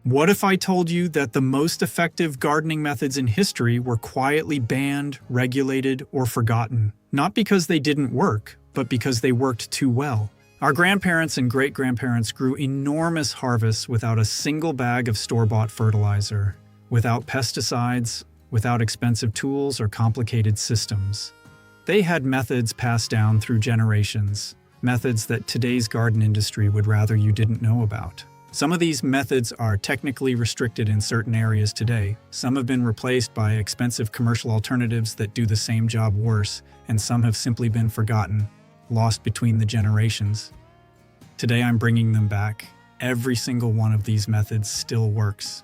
What if I told you that the most effective gardening methods in history were quietly banned, regulated, or forgotten? Not because they didn't work, but because they worked too well. Our grandparents and great-grandparents grew enormous harvests without a single bag of store-bought fertilizer, without pesticides, without expensive tools or complicated systems. They had methods passed down through generations, methods that today's garden industry would rather you didn't know about. Some of these methods are technically restricted in certain areas today. Some have been replaced by expensive commercial alternatives that do the same job worse, and some have simply been forgotten, lost between the generations. Today I'm bringing them back. Every single one of these methods still works,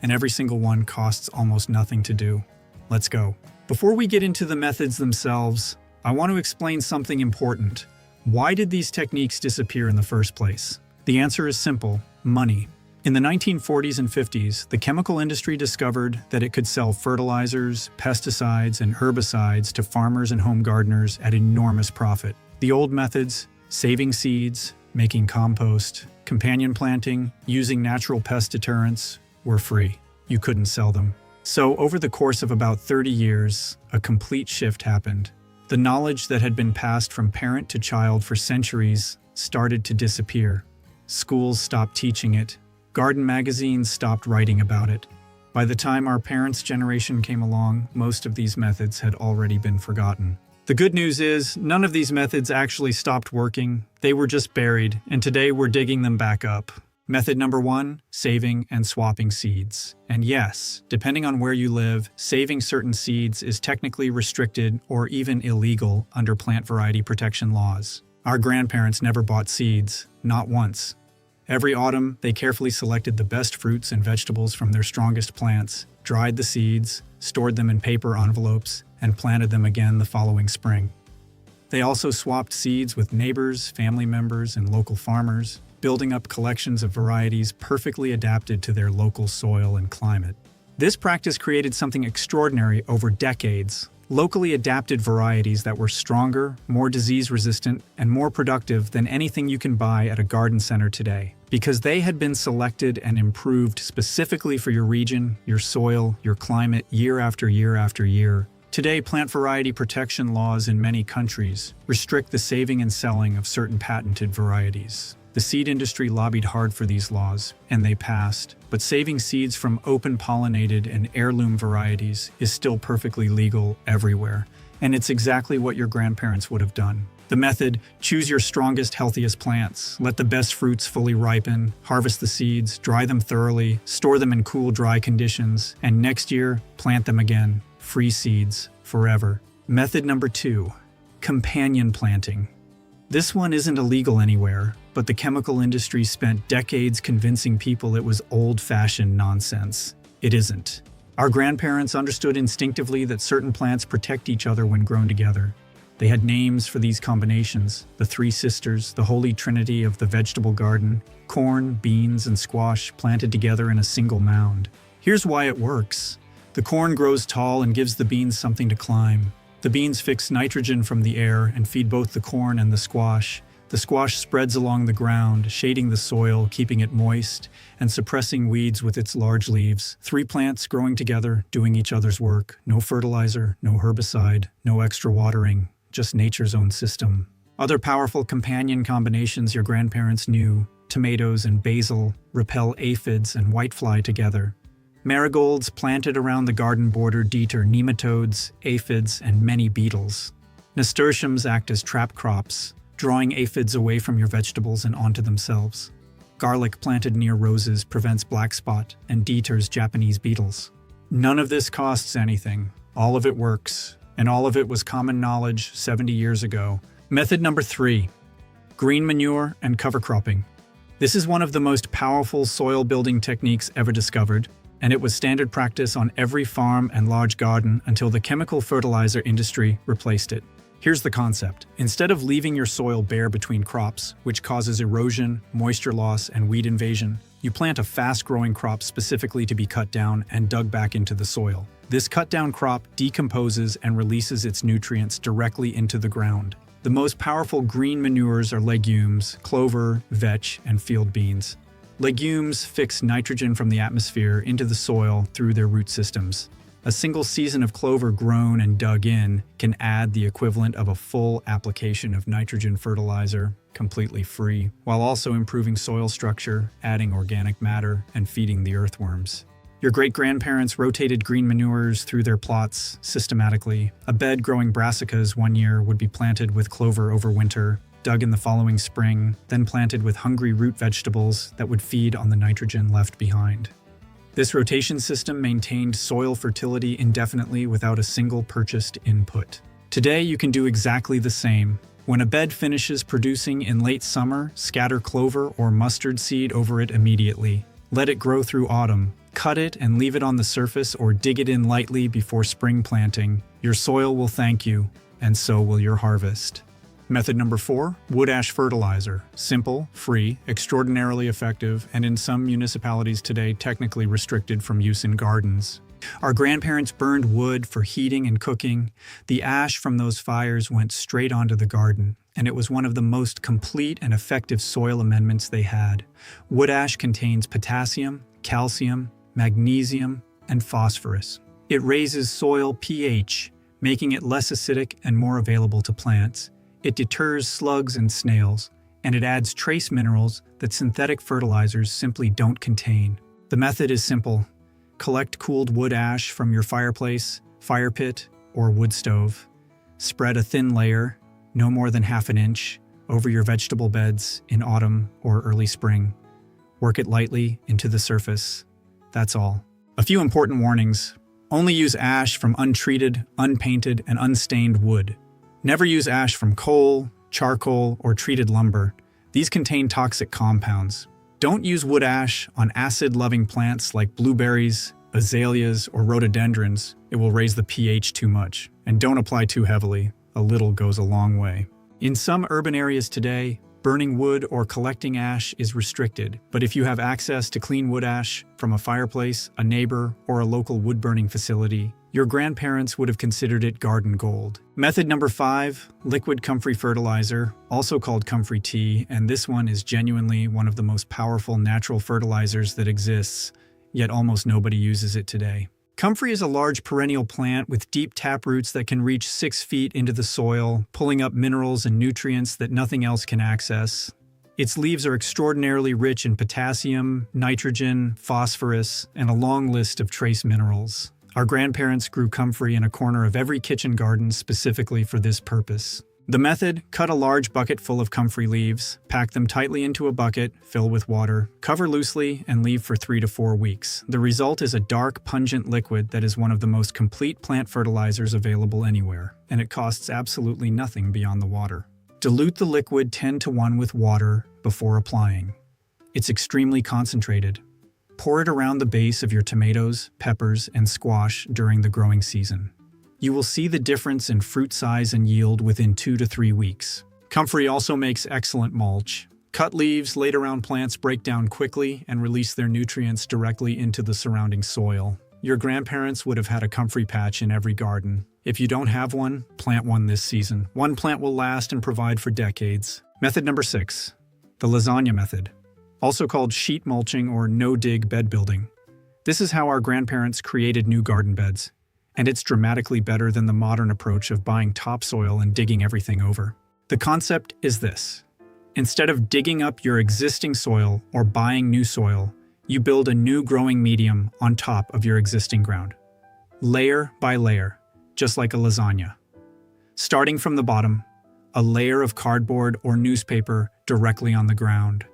and every single one costs almost nothing to do. Let's go. Before we get into the methods themselves, I want to explain something important. Why did these techniques disappear in the first place? The answer is simple: money. In the 1940s and 50s, the chemical industry discovered that it could sell fertilizers, pesticides, and herbicides to farmers and home gardeners at enormous profit. The old methods, saving seeds, making compost, companion planting, using natural pest deterrents, were free. You couldn't sell them. So over the course of about 30 years, a complete shift happened. The knowledge that had been passed from parent to child for centuries started to disappear. Schools stopped teaching it. Garden magazines stopped writing about it. By the time our parents' generation came along, most of these methods had already been forgotten. The good news is, none of these methods actually stopped working. They were just buried, and today we're digging them back up. Method number 1, saving and swapping seeds. And yes, depending on where you live, saving certain seeds is technically restricted or even illegal under plant variety protection laws. Our grandparents never bought seeds, not once. Every autumn, they carefully selected the best fruits and vegetables from their strongest plants, dried the seeds, stored them in paper envelopes, and planted them again the following spring. They also swapped seeds with neighbors, family members, and local farmers, building up collections of varieties perfectly adapted to their local soil and climate. This practice created something extraordinary over decades: locally adapted varieties that were stronger, more disease-resistant, and more productive than anything you can buy at a garden center today. Because they had been selected and improved specifically for your region, your soil, your climate, year after year after year. Today, plant variety protection laws in many countries restrict the saving and selling of certain patented varieties. The seed industry lobbied hard for these laws, and they passed, but saving seeds from open-pollinated and heirloom varieties is still perfectly legal everywhere, and it's exactly what your grandparents would have done. The method: choose your strongest, healthiest plants, let the best fruits fully ripen, harvest the seeds, dry them thoroughly, store them in cool, dry conditions, and next year, plant them again. Free seeds, forever. Method number 2, companion planting. This one isn't illegal anywhere, but the chemical industry spent decades convincing people it was old-fashioned nonsense. It isn't. Our grandparents understood instinctively that certain plants protect each other when grown together. They had names for these combinations: the Three Sisters, the Holy Trinity of the vegetable garden, corn, beans, and squash planted together in a single mound. Here's why it works. The corn grows tall and gives the beans something to climb. The beans fix nitrogen from the air and feed both the corn and the squash. The squash spreads along the ground, shading the soil, keeping it moist, and suppressing weeds with its large leaves. 3 plants growing together, doing each other's work. No fertilizer, no herbicide, no extra watering, just nature's own system. Other powerful companion combinations your grandparents knew: tomatoes and basil repel aphids and whitefly together. Marigolds planted around the garden border deter nematodes, aphids, and many beetles. Nasturtiums act as trap crops, drawing aphids away from your vegetables and onto themselves. Garlic planted near roses prevents black spot and deters Japanese beetles. None of this costs anything. All of it works, and all of it was common knowledge 70 years ago. Method number 3, green manure and cover cropping. This is one of the most powerful soil building techniques ever discovered, and it was standard practice on every farm and large garden until the chemical fertilizer industry replaced it. Here's the concept. Instead of leaving your soil bare between crops, which causes erosion, moisture loss, and weed invasion, you plant a fast-growing crop specifically to be cut down and dug back into the soil. This cut-down crop decomposes and releases its nutrients directly into the ground. The most powerful green manures are legumes, clover, vetch, and field beans. Legumes fix nitrogen from the atmosphere into the soil through their root systems. A single season of clover grown and dug in can add the equivalent of a full application of nitrogen fertilizer, completely free, while also improving soil structure, adding organic matter, and feeding the earthworms. Your great-grandparents rotated green manures through their plots systematically. A bed growing brassicas one year would be planted with clover over winter, dug in the following spring, then planted with hungry root vegetables that would feed on the nitrogen left behind. This rotation system maintained soil fertility indefinitely without a single purchased input. Today, you can do exactly the same. When a bed finishes producing in late summer, scatter clover or mustard seed over it immediately. Let it grow through autumn. Cut it and leave it on the surface or dig it in lightly before spring planting. Your soil will thank you, and so will your harvest. Method number 4, wood ash fertilizer. Simple, free, extraordinarily effective, and in some municipalities today technically restricted from use in gardens. Our grandparents burned wood for heating and cooking. The ash from those fires went straight onto the garden, and it was one of the most complete and effective soil amendments they had. Wood ash contains potassium, calcium, magnesium, and phosphorus. It raises soil pH, making it less acidic and more available to plants. It deters slugs and snails, and it adds trace minerals that synthetic fertilizers simply don't contain. The method is simple. Collect cooled wood ash from your fireplace, fire pit, or wood stove. Spread a thin layer, no more than half an inch, over your vegetable beds in autumn or early spring. Work it lightly into the surface. That's all. A few important warnings. Only use ash from untreated, unpainted, and unstained wood. Never use ash from coal, charcoal, or treated lumber. These contain toxic compounds. Don't use wood ash on acid-loving plants like blueberries, azaleas, or rhododendrons. It will raise the pH too much. And don't apply too heavily. A little goes a long way. In some urban areas today, burning wood or collecting ash is restricted, but if you have access to clean wood ash from a fireplace, a neighbor, or a local wood-burning facility, your grandparents would have considered it garden gold. Method number 5, liquid comfrey fertilizer, also called comfrey tea, and this one is genuinely one of the most powerful natural fertilizers that exists, yet almost nobody uses it today. Comfrey is a large perennial plant with deep tap roots that can reach 6 feet into the soil, pulling up minerals and nutrients that nothing else can access. Its leaves are extraordinarily rich in potassium, nitrogen, phosphorus, and a long list of trace minerals. Our grandparents grew comfrey in a corner of every kitchen garden specifically for this purpose. The method: cut a large bucket full of comfrey leaves, pack them tightly into a bucket, fill with water, cover loosely, and leave for 3 to 4 weeks. The result is a dark, pungent liquid that is one of the most complete plant fertilizers available anywhere, and it costs absolutely nothing beyond the water. Dilute the liquid 10 to 1 with water before applying. It's extremely concentrated. Pour it around the base of your tomatoes, peppers, and squash during the growing season. You will see the difference in fruit size and yield within 2 to 3 weeks. Comfrey also makes excellent mulch. Cut leaves laid around plants break down quickly and release their nutrients directly into the surrounding soil. Your grandparents would have had a comfrey patch in every garden. If you don't have one, plant one this season. One plant will last and provide for decades. Method number 6, the lasagna method, also called sheet mulching or no-dig bed building. This is how our grandparents created new garden beds, and it's dramatically better than the modern approach of buying topsoil and digging everything over. The concept is this: instead of digging up your existing soil or buying new soil, you build a new growing medium on top of your existing ground, layer by layer, just like a lasagna. Starting from the bottom, a layer of cardboard or newspaper directly on the ground,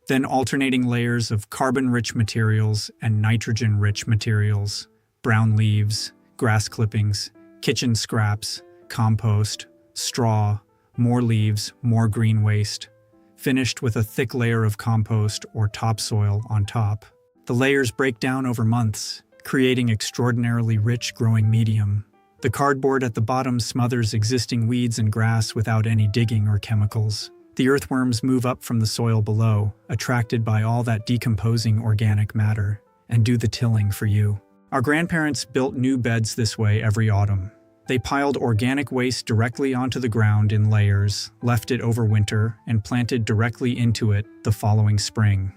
then alternating layers of carbon-rich materials and nitrogen-rich materials, brown leaves, grass clippings, kitchen scraps, compost, straw, more leaves, more green waste, finished with a thick layer of compost or topsoil on top. The layers break down over months, creating extraordinarily rich growing medium. The cardboard at the bottom smothers existing weeds and grass without any digging or chemicals. The earthworms move up from the soil below, attracted by all that decomposing organic matter, and do the tilling for you. Our grandparents built new beds this way every autumn. They piled organic waste directly onto the ground in layers, left it over winter, and planted directly into it the following spring.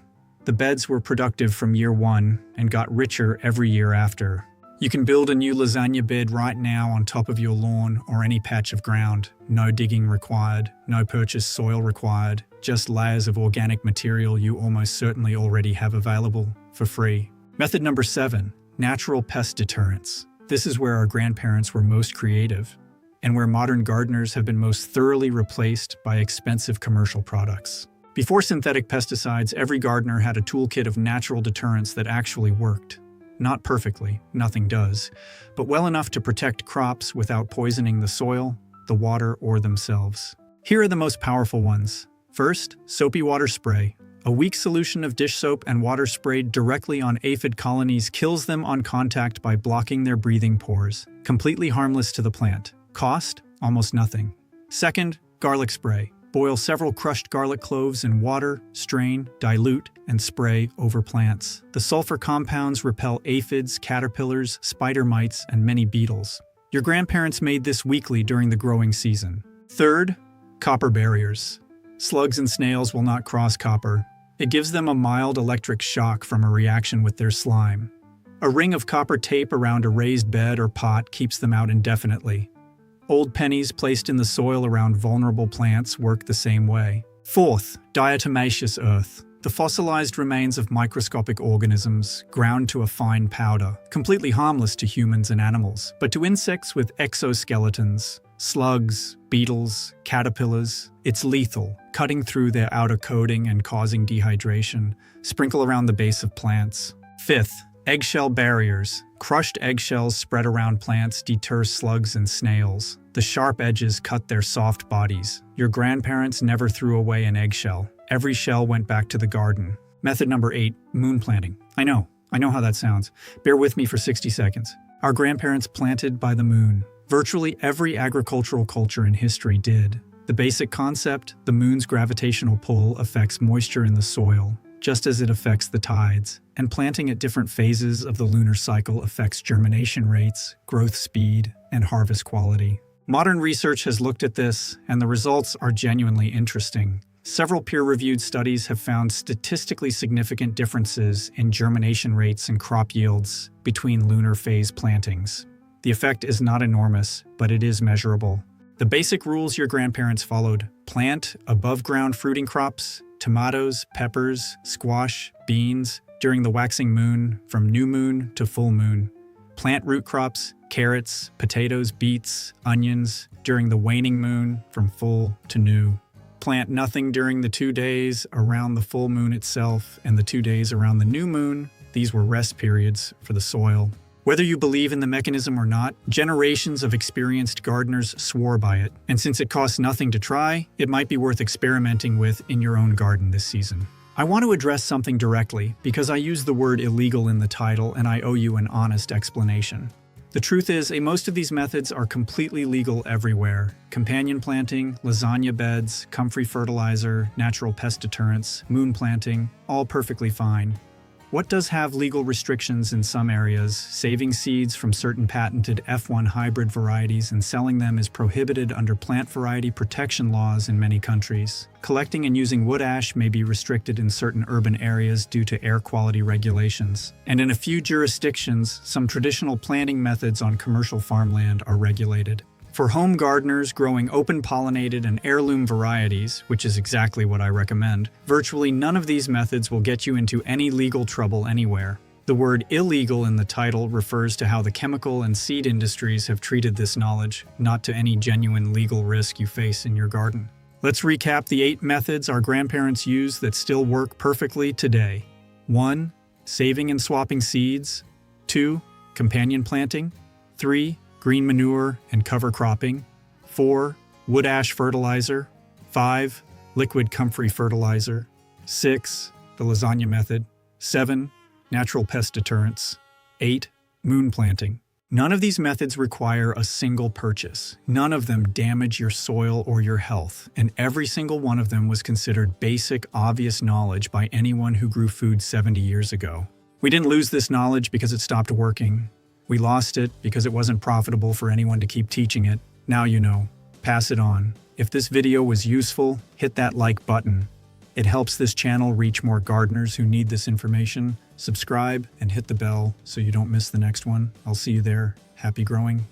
The beds were productive from year one and got richer every year after. You can build a new lasagna bed right now on top of your lawn or any patch of ground. No digging required, no purchased soil required, just layers of organic material you almost certainly already have available for free. Method number 7, natural pest deterrents. This is where our grandparents were most creative, and where modern gardeners have been most thoroughly replaced by expensive commercial products. Before synthetic pesticides, every gardener had a toolkit of natural deterrents that actually worked. Not perfectly, nothing does, but well enough to protect crops without poisoning the soil, the water, or themselves. Here are the most powerful ones. First, soapy water spray. A weak solution of dish soap and water sprayed directly on aphid colonies kills them on contact by blocking their breathing pores. Completely harmless to the plant. Cost? Almost nothing. Second, garlic spray. Boil several crushed garlic cloves in water, strain, dilute, and spray over plants. The sulfur compounds repel aphids, caterpillars, spider mites, and many beetles. Your grandparents made this weekly during the growing season. Third, copper barriers. Slugs and snails will not cross copper. It gives them a mild electric shock from a reaction with their slime. A ring of copper tape around a raised bed or pot keeps them out indefinitely. Old pennies placed in the soil around vulnerable plants work the same way. Fourth, diatomaceous earth. The fossilized remains of microscopic organisms, ground to a fine powder, completely harmless to humans and animals, but to insects with exoskeletons, slugs, beetles, caterpillars, it's lethal, cutting through their outer coating and causing dehydration. Sprinkle around the base of plants. Fifth, eggshell barriers. Crushed eggshells spread around plants deter slugs and snails. The sharp edges cut their soft bodies. Your grandparents never threw away an eggshell. Every shell went back to the garden. Method number 8, moon planting. I know how that sounds. Bear with me for 60 seconds. Our grandparents planted by the moon. Virtually every agricultural culture in history did. The basic concept, the moon's gravitational pull affects moisture in the soil, just as it affects the tides, and planting at different phases of the lunar cycle affects germination rates, growth speed, and harvest quality. Modern research has looked at this, and the results are genuinely interesting. Several peer-reviewed studies have found statistically significant differences in germination rates and crop yields between lunar phase plantings. The effect is not enormous, but it is measurable. The basic rules your grandparents followed: plant above-ground fruiting crops, tomatoes, peppers, squash, beans, during the waxing moon, from new moon to full moon. Plant root crops, carrots, potatoes, beets, onions, during the waning moon, from full to new. Plant nothing during the 2 days around the full moon itself and the 2 days around the new moon. These were rest periods for the soil. Whether you believe in the mechanism or not, generations of experienced gardeners swore by it. And since it costs nothing to try, it might be worth experimenting with in your own garden this season. I want to address something directly because I use the word illegal in the title and I owe you an honest explanation. The truth is, most of these methods are completely legal everywhere. Companion planting, lasagna beds, comfrey fertilizer, natural pest deterrents, moon planting, all perfectly fine. What does have legal restrictions in some areas, saving seeds from certain patented F1 hybrid varieties and selling them is prohibited under plant variety protection laws in many countries. Collecting and using wood ash may be restricted in certain urban areas due to air quality regulations. And in a few jurisdictions, some traditional planting methods on commercial farmland are regulated. For home gardeners growing open-pollinated and heirloom varieties, which is exactly what I recommend, virtually none of these methods will get you into any legal trouble anywhere. The word illegal in the title refers to how the chemical and seed industries have treated this knowledge, not to any genuine legal risk you face in your garden. Let's recap the 8 methods our grandparents used that still work perfectly today. 1. Saving and swapping seeds. 2. Companion planting. 3. Green manure and cover cropping. 4. Wood ash fertilizer. 5. Liquid comfrey fertilizer. 6. The lasagna method. 7. Natural pest deterrents. 8. Moon planting. None of these methods require a single purchase. None of them damage your soil or your health, and every single one of them was considered basic, obvious knowledge by anyone who grew food 70 years ago. We didn't lose this knowledge because it stopped working. We lost it because it wasn't profitable for anyone to keep teaching it. Now you know. Pass it on. If this video was useful, hit that like button. It helps this channel reach more gardeners who need this information. Subscribe and hit the bell so you don't miss the next one. I'll see you there. Happy growing.